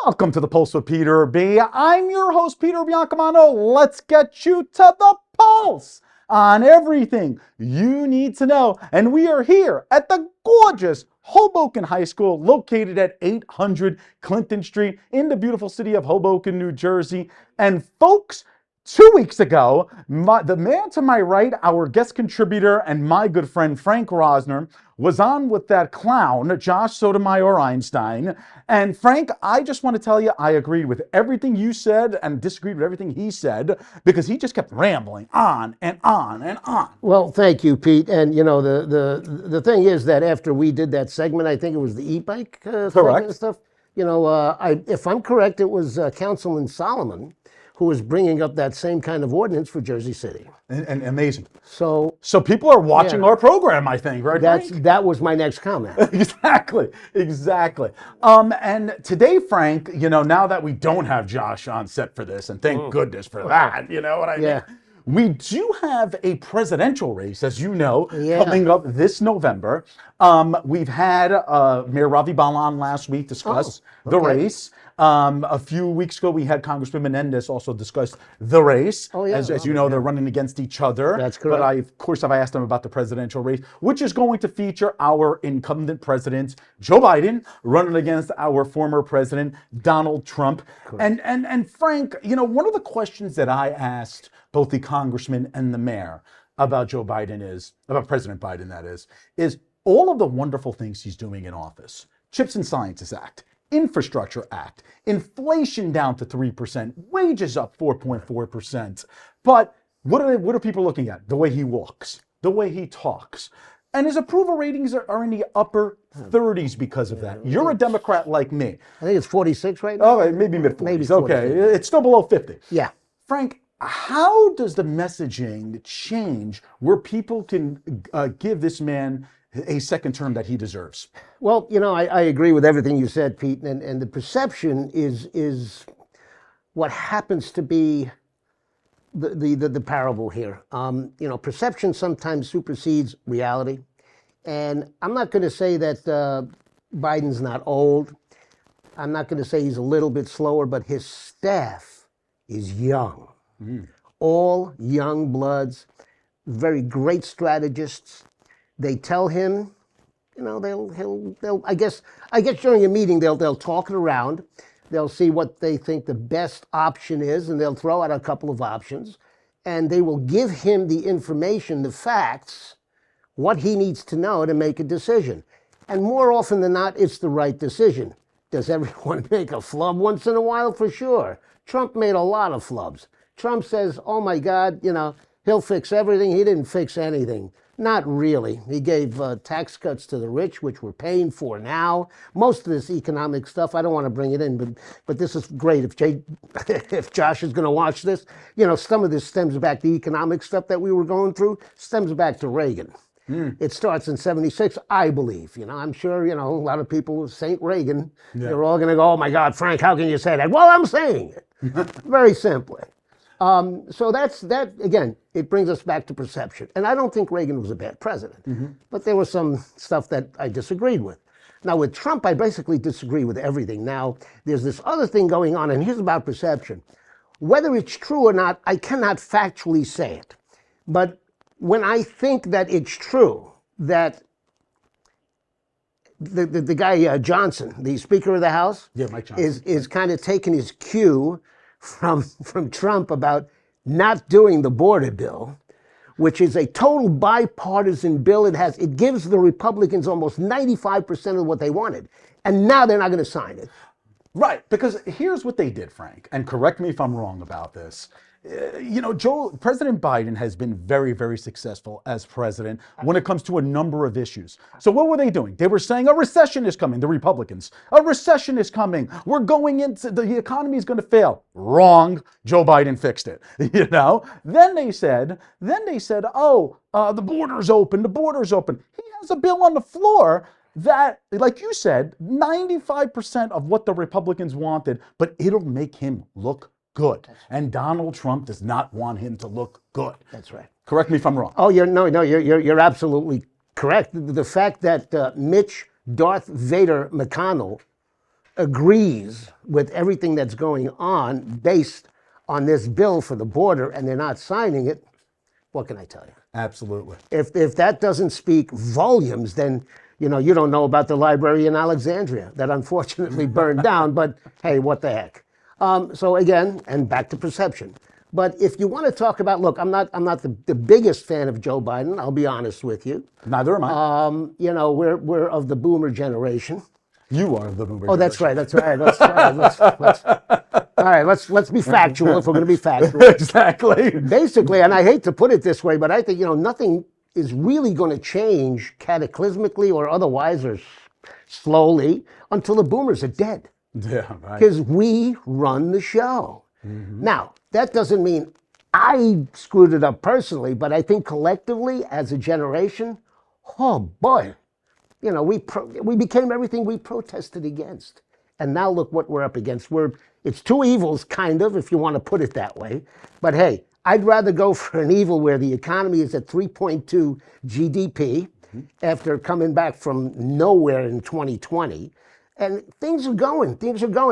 Welcome to the Pulse with Peter B. I'm your host, Peter Biancamano. Let's get you to the pulse on everything you need to know. And we are here at the gorgeous Hoboken High School, located at 800 Clinton Street in the beautiful city of Hoboken, New Jersey. And folks, 2 weeks ago, the man to my right, our guest contributor and my good friend Frank Rosner, was on with that clown, Josh Sotomayor Einstein. And Frank, I just want to tell you, I agreed with everything you said and disagreed with everything he said, because he just kept rambling on and on and on. Well, thank you, Pete. And you know, the thing is that after we did that segment, I think it was the e-bike segment and stuff. You know, if I'm correct, it was Councilman Solomon who was bringing up that same kind of ordinance for Jersey City. And amazing. So people are watching our program, I think, right? That was my next comment. Exactly. And today, Frank, you know, now that we don't have Josh on set for this, and thank goodness for that, you know what I mean? We do have a presidential race, as you know, coming up this November. We've had Mayor Ravi Bala on last week discuss the race. A few weeks ago, we had Congressman Menendez also discuss the race. As you know, they're running against each other. That's correct. But of course, I've asked them about the presidential race, which is going to feature our incumbent president, Joe Biden, running against our former president, Donald Trump. And Frank, you know, one of the questions that I asked both the congressman and the mayor about Joe Biden about President Biden, that is all of the wonderful things he's doing in office. Chips and Sciences Act, Infrastructure Act, inflation down to 3%, wages up 4.4%. But what are people looking at? The way he walks, the way he talks. And his approval ratings are in the upper 30s because of that. You're a Democrat like me. I think it's 46 right now. Oh, maybe mid-40s. Maybe 46. Okay, it's still below 50. Yeah. Frank, how does the messaging change where people can give this man a second term that he deserves? Well, you know, I agree with everything you said, Pete, and the perception is what happens to be the parable here. You know, perception sometimes supersedes reality, and I'm not going to say that Biden's not old. I'm not going to say he's a little bit slower, but his staff is young. All young bloods, very great strategists. They tell him, you know, they'll I guess during a meeting they'll talk it around. They'll see what they think the best option is, and they'll throw out a couple of options, and they will give him the information, the facts, what he needs to know to make a decision. And more often than not, it's the right decision. Does everyone make a flub once in a while? For sure. Trump made a lot of flubs. Trump says, oh my God, you know, he'll fix everything. He didn't fix anything. Not really. He gave tax cuts to the rich, which we're paying for now. Most of this economic stuff, I don't want to bring it in, but this is great. If Josh is going to watch this, you know, some of this stems back, the economic stuff that we were going through stems back to Reagan. It starts in 76, I believe. You know, I'm sure, you know, a lot of people, St. Reagan, they're all going to go, oh my God, Frank, how can you say that? Well, I'm saying it. Very simply. So that, again, it brings us back to perception. And I don't think Reagan was a bad president, but there was some stuff that I disagreed with. Now, with Trump, I basically disagree with everything. Now, there's this other thing going on, and here's about perception. Whether it's true or not, I cannot factually say it. But when I think that it's true, that the guy, Johnson, the Speaker of the House, Mike Johnson, is kind of taking his cue from Trump about not doing the border bill, which is a total bipartisan bill. It gives the Republicans almost 95% of what they wanted, and now they're not going to sign it. Right, because here's what they did, Frank, and correct me if I'm wrong about this. You know, President Biden has been very, very successful as president when it comes to a number of issues. So what were they doing? They were saying a recession is coming, the Republicans. A recession is coming. We're going into, the economy is going to fail. Wrong. Joe Biden fixed it. You know? Then they said, oh, the border's open, the border's open. He has a bill on the floor that, like you said, 95% of what the Republicans wanted, but it'll make him look good. And Donald Trump does not want him to look good. That's right. Correct me if I'm wrong. Oh, you're absolutely correct. The fact that Mitch Darth Vader McConnell agrees with everything that's going on based on this bill for the border and they're not signing it, what can I tell you? Absolutely. If that doesn't speak volumes, then you don't know about the library in Alexandria that unfortunately burned down, but hey, what the heck? So again, and back to perception. But if you want to talk about, look, I'm not the biggest fan of Joe Biden, I'll be honest with you. Neither am I. We're of the boomer generation. You are the boomer. Oh, that's right. Let's be factual if we're going to be factual. Exactly. Basically, and I hate to put it this way, but I think nothing is really going to change cataclysmically or otherwise or slowly until the boomers are dead. Yeah, right. Because we run the show. Now, that doesn't mean I screwed it up personally, but I think collectively as a generation, oh boy, we became everything we protested against. And now look what we're up against. It's two evils, kind of, if you want to put it that way. But hey, I'd rather go for an evil where the economy is at 3.2 GDP after coming back from nowhere in 2020. And things are going.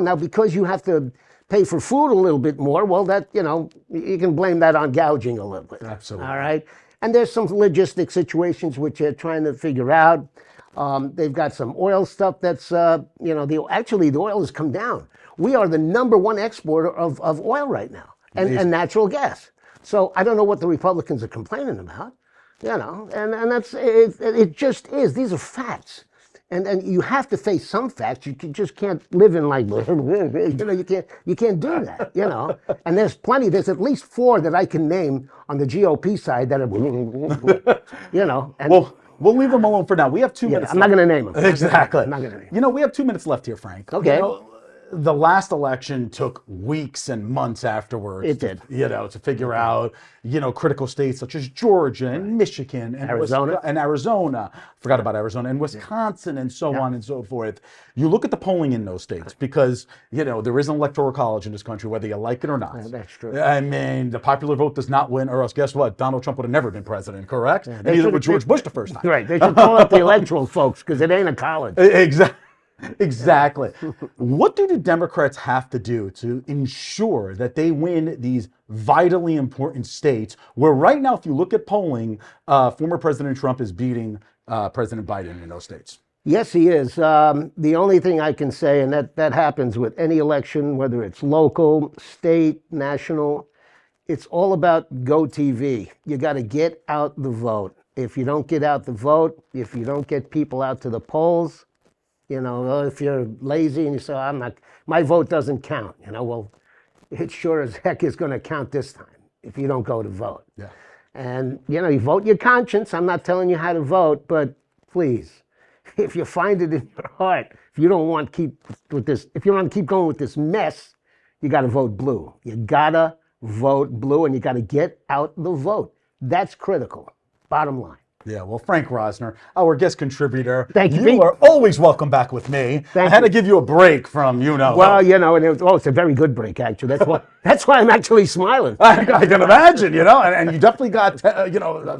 Now, because you have to pay for food a little bit more, well, that, you can blame that on gouging a little bit. Absolutely. All right? And there's some logistic situations which they're trying to figure out. They've got some oil stuff that's, the oil has come down. We are the #1 exporter of oil right now and natural gas. So I don't know what the Republicans are complaining about, and that's, it just is. These are facts. And you have to face some facts. You just can't live in like, you can't do that, And there's at least 4 that I can name on the GOP side that are, and Well, we'll leave them alone for now. We have 2 minutes. I'm not going to name them. Exactly. I'm not going to name them. We have 2 minutes left here, Frank. Okay. The last election took weeks and months afterwards. It did. To figure out, critical states such as Georgia and Michigan and Arizona. Forgot about Arizona and Wisconsin and so on and so forth. You look at the polling in those states because, there is an electoral college in this country, whether you like it or not. That's true. I mean, the popular vote does not win, or else guess what? Donald Trump would have never been president, correct? And neither would George Bush the first time. Right. They should call up the electoral folks because it ain't a college. Exactly. What do the Democrats have to do to ensure that they win these vitally important states where right now, if you look at polling, former President Trump is beating President Biden in those states? Yes, he is. The only thing I can say, and that happens with any election, whether it's local, state, national, it's all about Go TV. You got to get out the vote. If you don't get out the vote, if you don't get people out to the polls, if you're lazy and you say, my vote doesn't count, well, it sure as heck is going to count this time if you don't go to vote. Yeah. And, you vote your conscience. I'm not telling you how to vote, but please, if you find it in your heart, if you don't want to keep going with this mess, you got to vote blue. You got to vote blue and you got to get out the vote. That's critical. Bottom line. Yeah, well, Frank Rosner, our guest contributor. Thank you, You Pete. are always welcome back with me. I had to give you a break from, Well, and it's a very good break, actually. That's why I'm actually smiling. I can imagine, and you definitely got,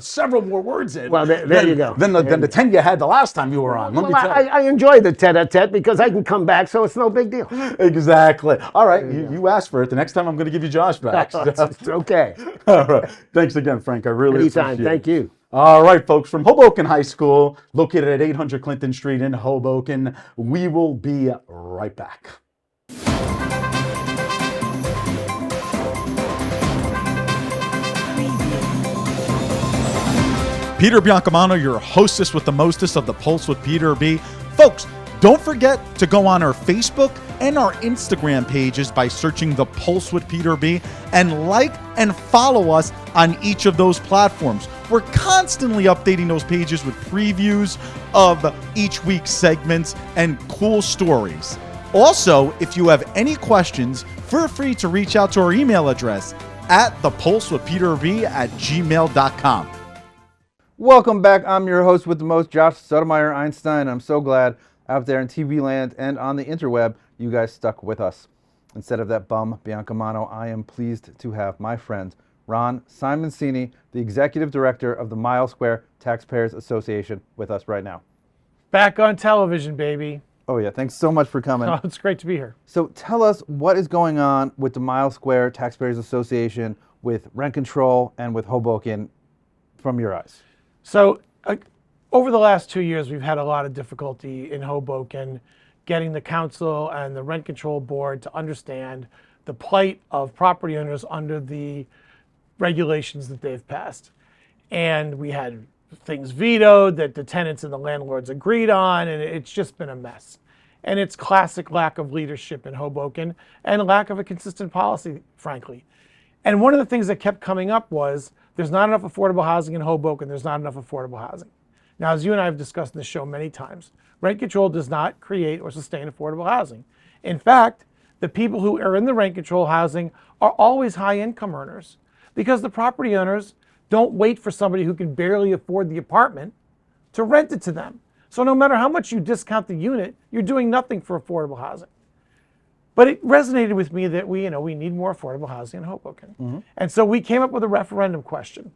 several more words in. Well, there you go. Than the 10 you had the last time you were on. Let me tell you. I enjoy the tete-a-tete because I can come back, so it's no big deal. Exactly. All right, you asked for it. The next time I'm going to give you Josh back. It's okay. All right. Thanks again, Frank. I really Anytime. appreciate it. Thank you. All right, folks, from Hoboken High School, located at 800 Clinton Street in Hoboken, we will be right back. Peter Biancamano, your hostess with the mostest of the Pulse with Peter B. Folks, don't forget to go on our Facebook and our Instagram pages by searching The Pulse with Peter B. and like and follow us on each of those platforms. We're constantly updating those pages with previews of each week's segments and cool stories. Also, if you have any questions, feel free to reach out to our email address at thepulsewithpeterb@gmail.com. Welcome back. I'm your host with the most, Josh Sotomayor Einstein. I'm so glad out there in TV land and on the interweb, you guys stuck with us. Instead of that bum, Biancamano, I am pleased to have my friend, Ron Simoncini, the Executive Director of the Mile Square Taxpayers Association, with us right now. Back on television, baby. Oh yeah, thanks so much for coming. Oh, it's great to be here. So tell us what is going on with the Mile Square Taxpayers Association, with rent control, and with Hoboken from your eyes. So over the last 2 years, we've had a lot of difficulty in Hoboken getting the council and the rent control board to understand the plight of property owners under the regulations that they've passed. And we had things vetoed that the tenants and the landlords agreed on, and it's just been a mess. And it's classic lack of leadership in Hoboken and lack of a consistent policy, frankly. And one of the things that kept coming up was there's not enough affordable housing in Hoboken, there's not enough affordable housing. Now, as you and I have discussed in the show many times, rent control does not create or sustain affordable housing. In fact, the people who are in the rent control housing are always high income earners because the property owners don't wait for somebody who can barely afford the apartment to rent it to them. So no matter how much you discount the unit, you're doing nothing for affordable housing. But it resonated with me that we need more affordable housing in Hoboken. And so we came up with a referendum question.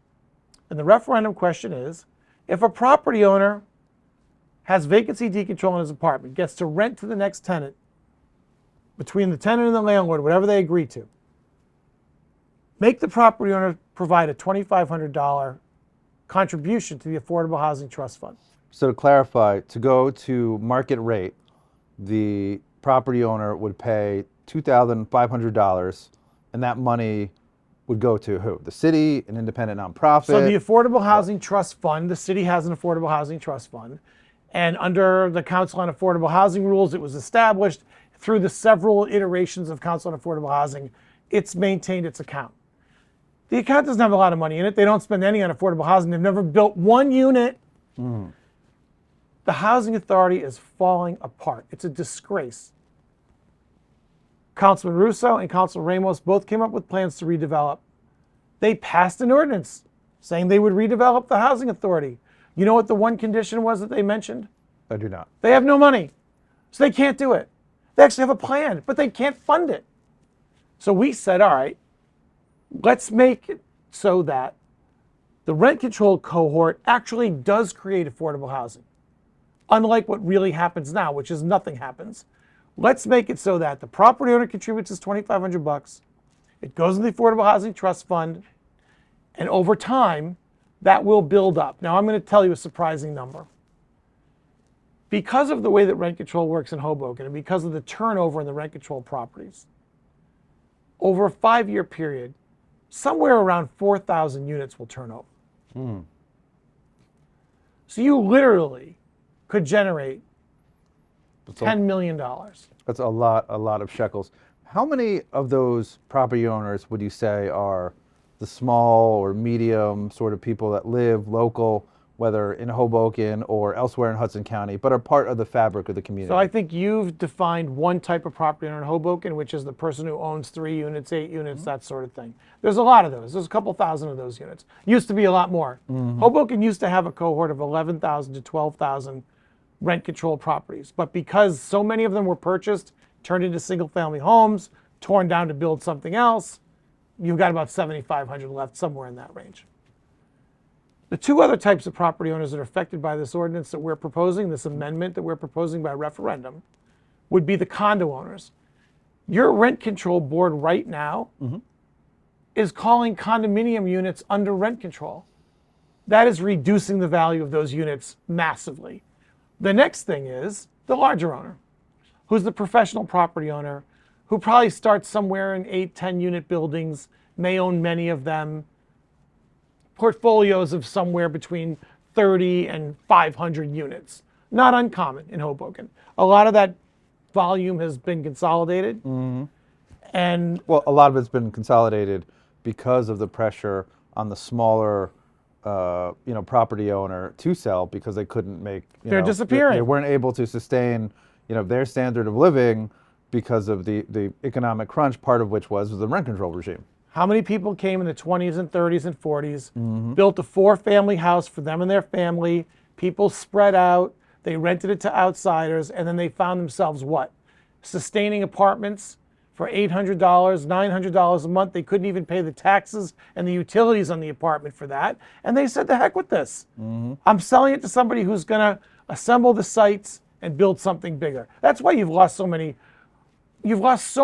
And the referendum question is, if a property owner has vacancy decontrol in his apartment, gets to rent to the next tenant, between the tenant and the landlord, whatever they agree to, make the property owner provide a $2,500 contribution to the Affordable Housing Trust Fund. So to clarify, to go to market rate, the property owner would pay $2,500, and that money would go to who? The city, an independent nonprofit? So the Affordable Housing Trust Fund, the city has an Affordable Housing Trust Fund, and under the Council on Affordable Housing rules, it was established through the several iterations of Council on Affordable Housing, it's maintained its account. The account doesn't have a lot of money in it. They don't spend any on affordable housing. They've never built one unit. The housing authority is falling apart. It's a disgrace. Councilman Russo and Councilman Ramos both came up with plans to redevelop. They passed an ordinance saying they would redevelop the housing authority. You know what the one condition was that they mentioned? I do not. They have no money, so they can't do it. They actually have a plan, but they can't fund it. So we said, all right, let's make it so that the rent control cohort actually does create affordable housing. Unlike what really happens now, which is nothing happens. Let's make it so that the property owner contributes his $2,500. It goes into the Affordable Housing Trust Fund, and over time, that will build up. Now, I'm going to tell you a surprising number. Because of the way that rent control works in Hoboken, and because of the turnover in the rent control properties, over a 5-year period, somewhere around 4,000 units will turn over. So you literally could generate $10 million. That's a lot of shekels. How many of those property owners would you say are the small or medium sort of people that live local, whether in Hoboken or elsewhere in Hudson County, but are part of the fabric of the community? So I think you've defined one type of property owner in Hoboken, which is the person who owns 3 units, 8 units, that sort of thing. There's a lot of those. There's a couple thousand of those units. Used to be a lot more. Hoboken used to have a cohort of 11,000 to 12,000 rent control properties. But because so many of them were purchased, turned into single family homes, torn down to build something else, you've got about 7,500 left, somewhere in that range. The 2 other types of property owners that are affected by this ordinance that we're proposing, this amendment that we're proposing by referendum, would be the condo owners. Your rent control board right now is calling condominium units under rent control. That is reducing the value of those units massively. The next thing is the larger owner, who's the professional property owner, who probably starts somewhere in 8, 10 unit buildings, may own many of them, portfolios of somewhere between 30 and 500 units. Not uncommon in Hoboken. A lot of that volume has been consolidated. And well, a lot of it's been consolidated because of the pressure on the smaller property owner to sell because they couldn't make, they're disappearing. They weren't able to sustain, their standard of living because of the economic crunch, part of which was the rent control regime. How many people came in the 20s and 30s and 40s, built a 4-family house for them and their family, people spread out, they rented it to outsiders, and then they found themselves what? Sustaining apartments for $800, $900 a month. They couldn't even pay the taxes and the utilities on the apartment for that. And they said, the heck with this. I'm selling it to somebody who's going to assemble the sites and build something bigger. That's why you've lost so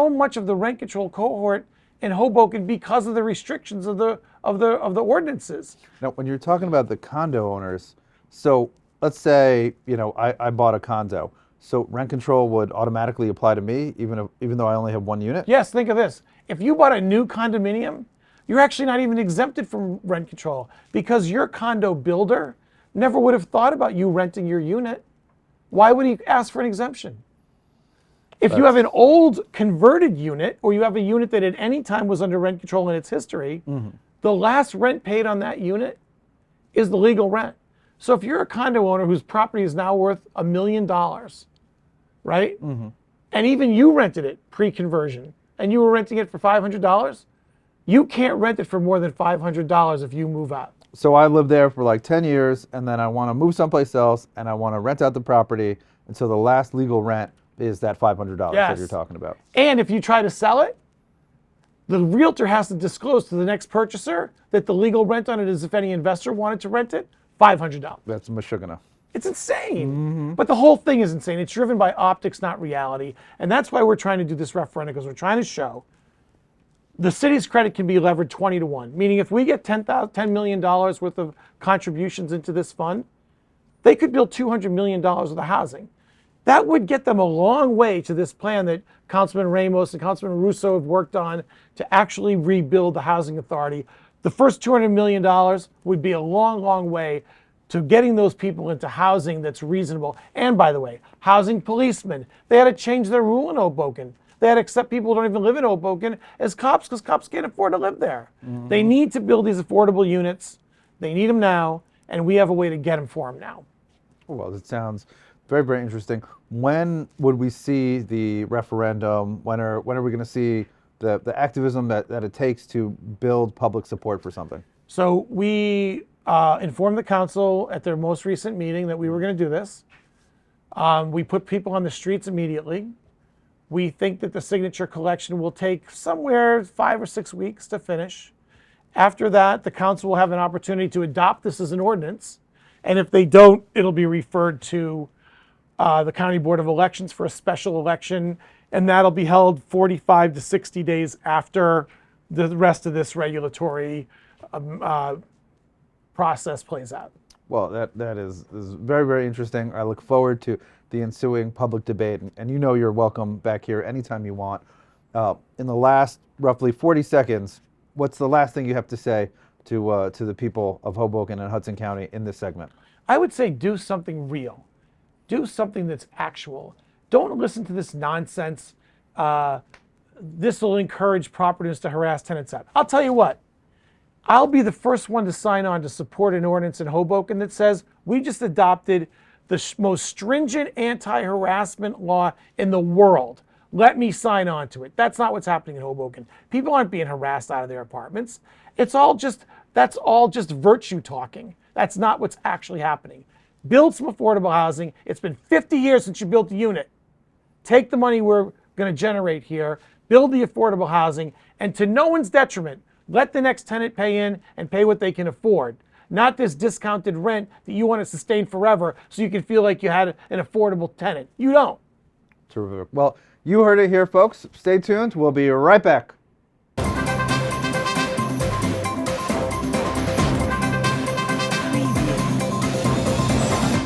much of the rent control cohort in Hoboken because of the restrictions of the ordinances. Now, when you're talking about the condo owners, so let's say, I bought a condo. So rent control would automatically apply to me, even though I only have one unit? Yes, think of this. If you bought a new condominium, you're actually not even exempted from rent control because your condo builder never would have thought about you renting your unit. Why would he ask for an exemption? If you have an old converted unit, or you have a unit that at any time was under rent control in its history, the last rent paid on that unit is the legal rent. So if you're a condo owner whose property is now worth $1 million, right? And even you rented it pre-conversion, and you were renting it for $500, you can't rent it for more than $500 if you move out. So I lived there for like 10 years, and then I want to move someplace else, and I want to rent out the property, and so the last legal rent is that $500 that Yes. you're talking about. And if you try to sell it, the realtor has to disclose to the next purchaser that the legal rent on it is, if any investor wanted to rent it, $500. That's Meshuggah. It's insane. But the whole thing is insane. It's driven by optics, not reality. And that's why we're trying to do this referendum, because we're trying to show the city's credit can be levered 20 to 1. Meaning if we get $10 million worth of contributions into this fund, they could build $200 million worth of housing. That would get them a long way to this plan that Councilman Ramos and Councilman Russo have worked on to actually rebuild the housing authority. The first $200 million would be a long, long way to getting those people into housing that's reasonable. And by the way, housing policemen, they had to change their rule in Hoboken. They had to accept people who don't even live in Hoboken as cops because cops can't afford to live there. They need to build these affordable units. They need them now, and we have a way to get them for them now. Well, it sounds very, very interesting. When would we see the referendum? When are we going to see the activism that it takes to build public support for something? So we informed the council at their most recent meeting that we were going to do this. We put people on the streets immediately. We think that the signature collection will take somewhere 5 or 6 weeks to finish. After that, the council will have an opportunity to adopt this as an ordinance. And if they don't, it'll be referred to the County Board of Elections for a special election, and that'll be held 45 to 60 days after the rest of this regulatory process plays out. Well, that is very, very interesting. I look forward to the ensuing public debate, and you're welcome back here anytime you want. In the last roughly 40 seconds, what's the last thing you have to say to the people of Hoboken and Hudson County in this segment? I would say do something real. Do something that's actual. Don't listen to this nonsense. This will encourage property owners to harass tenants out. I'll tell you what. I'll be the first one to sign on to support an ordinance in Hoboken that says we just adopted the most stringent anti-harassment law in the world. Let me sign on to it. That's not what's happening in Hoboken. People aren't being harassed out of their apartments. That's all just virtue talking. That's not what's actually happening. Build some affordable housing. It's been 50 years since you built a unit. Take the money we're going to generate here, build the affordable housing, and to no one's detriment, let the next tenant pay in and pay what they can afford. Not this discounted rent that you want to sustain forever so you can feel like you had an affordable tenant. You don't. Terrific. Well, you heard it here, folks. Stay tuned. We'll be right back.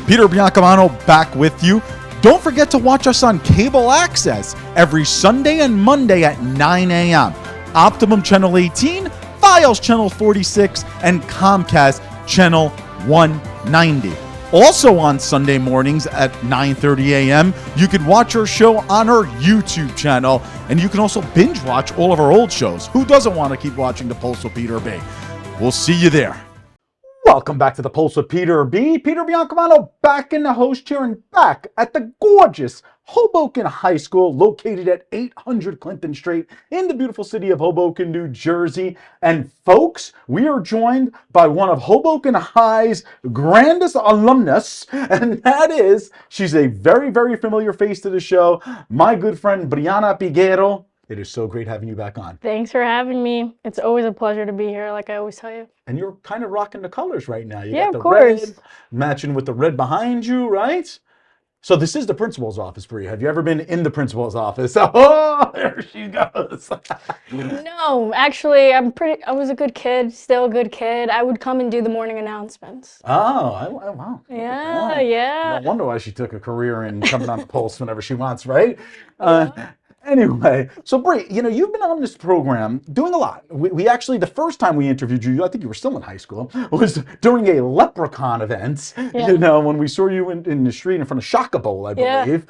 Peter Biancamano back with you. Don't forget to watch us on cable access every Sunday and Monday at 9 a.m. Optimum Channel 18, Files Channel 46, and Comcast Channel 190. Also on Sunday mornings at 9:30 a.m., you can watch our show on our YouTube channel, and you can also binge watch all of our old shows. Who doesn't want to keep watching The Pulse with Peter B? We'll see you there. Welcome back to The Pulse with Peter B. Peter Biancamano back in the host chair and back at the gorgeous Hoboken High School located at 800 Clinton Street in the beautiful city of Hoboken, New Jersey. And folks, we are joined by one of Hoboken High's grandest alumnus, and that is, she's a very, very familiar face to the show, my good friend Brianna Peguero. It is so great having you back on. Thanks for having me. It's always a pleasure to be here, like I always tell you. And you're kind of rocking the colors right now. You Yeah, got the of course. red matching with the red behind you, right? So this is the principal's office, Bree. Have you ever been in the principal's office? Oh, there she goes. No, actually, I was a good kid, still a good kid. I would come and do the morning announcements. Oh, wow. Look at Yeah, that. yeah. No wonder why she took a career in coming on the Pulse whenever she wants, right? Anyway, so Bree, you've been on this program doing a lot. We actually, the first time we interviewed you, I think you were still in high school, was during a Leprechaun event, Yeah. when we saw you in the street in front of Shaka Bowl, I Yeah. believe,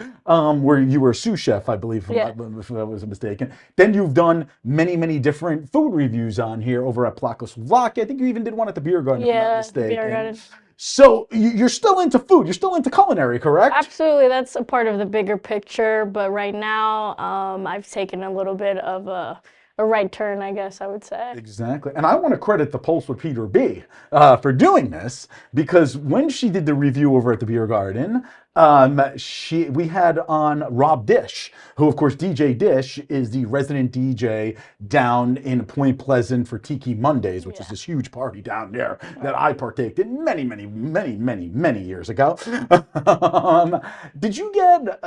where you were a sous chef, I believe, Yeah. if I was mistaken. Then you've done many, many different food reviews on here over at Plakoslovakia. I think you even did one at the beer garden, if I'm not Yeah, mistaken. beer garden. So you're still into food. You're still into culinary, correct? Absolutely, that's a part of the bigger picture. But right now, I've taken a little bit of a right turn, I guess I would say. Exactly. And I want to credit the Pulse with Peter B. For doing this, because when she did the review over at the beer garden, we had on Rob Dish, who of course DJ Dish is the resident DJ down in Point Pleasant for Tiki Mondays, which is this huge party down there that I partaked in many years ago. Did you get,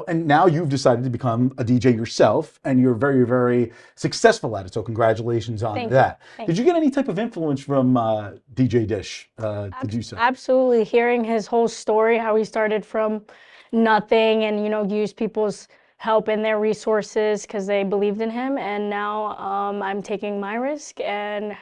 and now you've decided to become a DJ yourself, and you're very, very successful at it. So congratulations on Thank you. that. Thank Did you get any type of influence from DJ Dish to do so? Absolutely, hearing his whole story, how he started from nothing and used people's help and their resources because they believed in him, and now I'm taking my risk and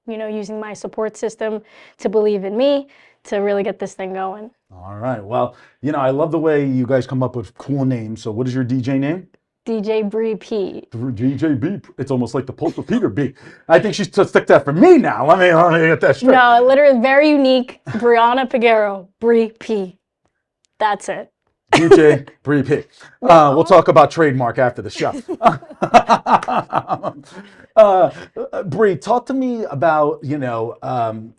using my support system to believe in me to really get this thing going. All right. Well, I love the way you guys come up with cool names. So what is your DJ name? DJ Bree P. DJ B. It's almost like the Pulse with Peter B. I think she's stuck that for me now. Let me get that straight. No, literally very unique. Brianna Peguero, Bree P. That's it. DJ Bree P. We'll talk about trademark after the show. Bree, talk to me about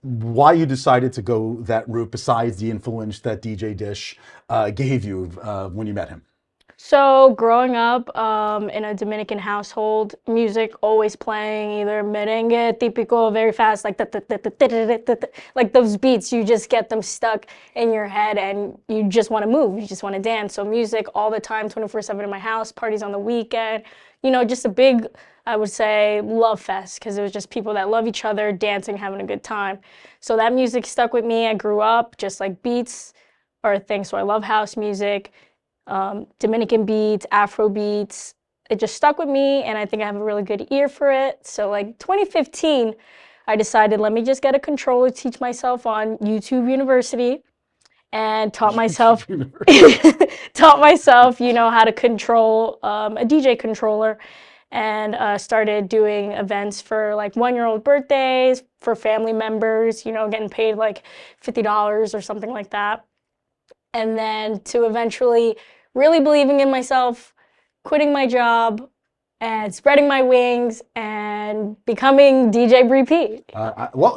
why you decided to go that route besides the influence that DJ Dish gave you when you met him. So growing up in a Dominican household, music always playing, either merengue, típico, very fast, like those beats, you just get them stuck in your head and you just want to move, you just want to dance. So music all the time, 24/7 in my house, parties on the weekend, just a big, I would say, love fest, because it was just people that love each other, dancing, having a good time. So that music stuck with me. I grew up just like beats are a thing, so I love house music. Dominican beats, Afro beats. It just stuck with me, and I think I have a really good ear for it. So like 2015, I decided, let me just get a controller, teach myself on YouTube University, and taught myself, how to control a DJ controller, and started doing events for like 1-year-old birthdays, for family members, getting paid like $50 or something like that. And then to eventually really believing in myself, quitting my job, and spreading my wings, and becoming DJ Bree P.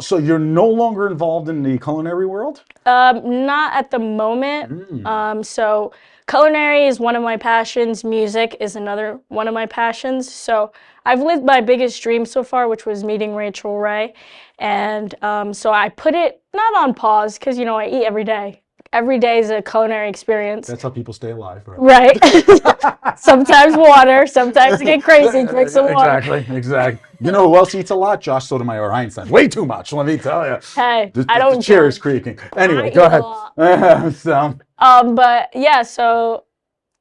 So you're no longer involved in the culinary world? Not at the moment. So culinary is one of my passions. Music is another one of my passions. So I've lived my biggest dream so far, which was meeting Rachel Ray. And so I put it not on pause, because, I eat every day. Every day is a culinary experience. That's how people stay alive, right? Right. Sometimes water, sometimes you get crazy, drink some water. Exactly. You know who else eats a lot? Josh Sotomayor Einstein. Way too much, let me tell you. Hey, The I don't chair is judge. creaking. Anyway, I go eat a ahead. So, But yeah, so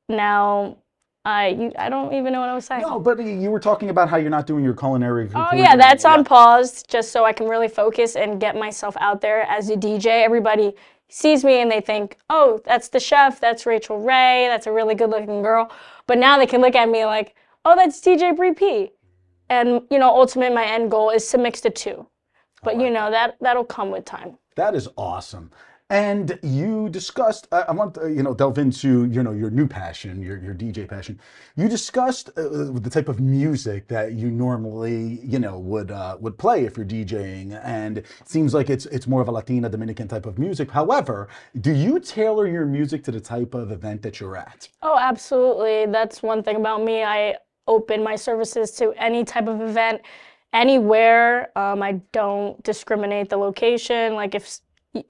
now I don't even know what I was saying. no, but you were talking about how you're not doing your culinary. Oh yeah, that's on pause, just so I can really focus and get myself out there as a DJ. Everybody sees me and they think, oh, that's the chef, that's Rachel Ray, that's a really good looking girl. But now they can look at me like, oh, that's DJ Bree P. And, ultimately my end goal is to mix the two. But, that'll come with time. That is awesome. And you discussed, I want to, delve into, your new passion, your DJ passion. You discussed the type of music that you normally, would play if you're DJing. And it seems like it's more of a Latina, Dominican type of music. However, do you tailor your music to the type of event that you're at? Oh, absolutely. That's one thing about me. I open my services to any type of event, anywhere. I don't discriminate the location. Like if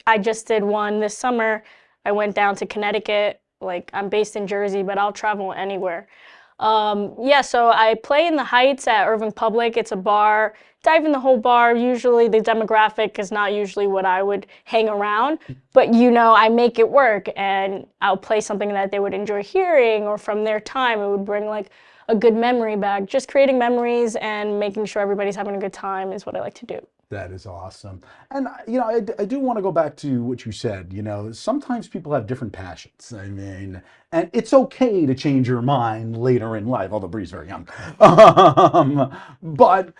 I just did one this summer, I went down to Connecticut Like, I'm based in Jersey, but I'll travel anywhere. Yeah, so I play in the Heights at Irving Public. It's a bar. Dive in the whole bar. Usually the demographic is not usually what I would hang around, but I make it work, and I'll play something that they would enjoy hearing, or from their time. It would bring like a good memory back. Just creating memories and making sure everybody's having a good time is what I like to do. That is awesome. And, I do want to go back to what you said. Sometimes people have different passions. I mean, and it's okay to change your mind later in life, although Bree's very young. But,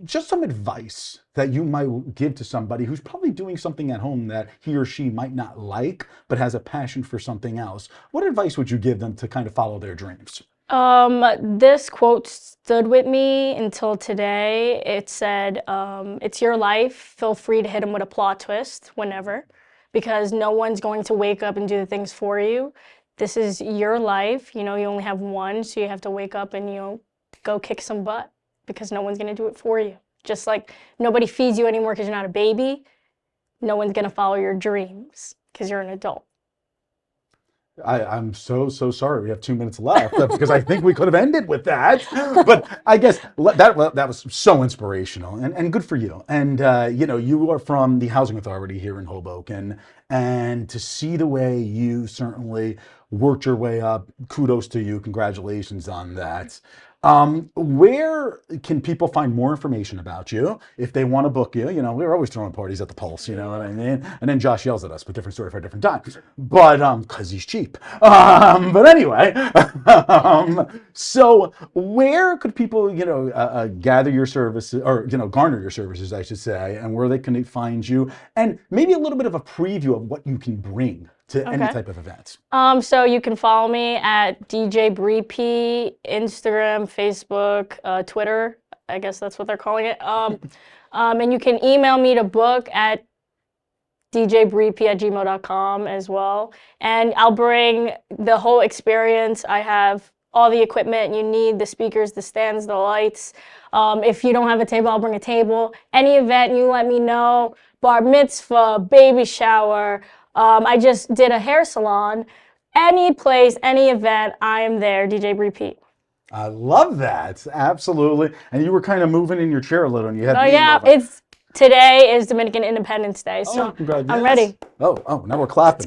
just some advice that you might give to somebody who's probably doing something at home that he or she might not like, but has a passion for something else. What advice would you give them to kind of follow their dreams? This quote stood with me until today. It said, it's your life. Feel free to hit them with a plot twist whenever, because no one's going to wake up and do the things for you. This is your life. You only have one, so you have to wake up and, go kick some butt, because no one's going to do it for you. Just like nobody feeds you anymore because you're not a baby. No one's going to follow your dreams because you're an adult. I'm so sorry. We have 2 minutes left because I think we could have ended with that. But I guess that was so inspirational and good for you. And, you are from the Housing Authority here in Hoboken. And to see the way you certainly worked your way up, kudos to you. Congratulations on that. Where can people find more information about you if they want to book you? We're always throwing parties at the Pulse, you know what I mean? And then Josh yells at us, but different story for a different time. But, cause he's cheap. But anyway, so where could people, gather your services, or, garner your services, I should say, and where they can find you, and maybe a little bit of a preview of what you can bring to any type of events? So you can follow me at DJ Bree P, Instagram, Facebook, Twitter. I guess that's what they're calling it. And you can email me to book at djbreep@gmail.com as well. And I'll bring the whole experience. I have all the equipment you need, the speakers, the stands, the lights. If you don't have a table, I'll bring a table. Any event, you let me know. Bar mitzvah, baby shower. I just did a hair salon. Any place, any event, I am there, DJ Bree P. I love that. Absolutely. And you were kind of moving in your chair a little, and you had. Oh yeah, today is Dominican Independence Day, so I'm ready. Oh, now we're clapping.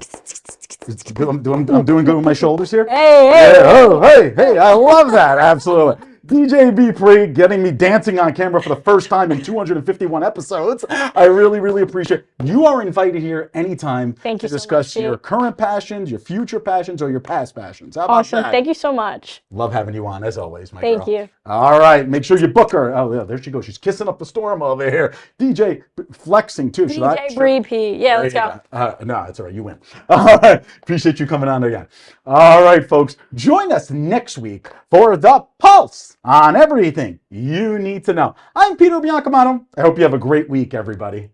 I'm doing good with my shoulders here. Hey. Hey, I love that. Absolutely. DJ B. Pre getting me dancing on camera for the first time in 251 episodes. I really, really appreciate it. You are invited here anytime Thank you to discuss so much, your current passions, your future passions, or your past passions. How about Awesome. that? Thank you so much. Love having you on, as always, my girl. Thank you. All right, make sure you book her. Oh, yeah, there she goes. She's kissing up a storm over here. DJ flexing, too. Should I? DJ Bree P. Yeah, let's go. No, it's all right. You win. All right. Appreciate you coming on again. All right, folks. Join us next week for The Pulse on everything you need to know. I'm Peter Biancamano. I hope you have a great week, everybody.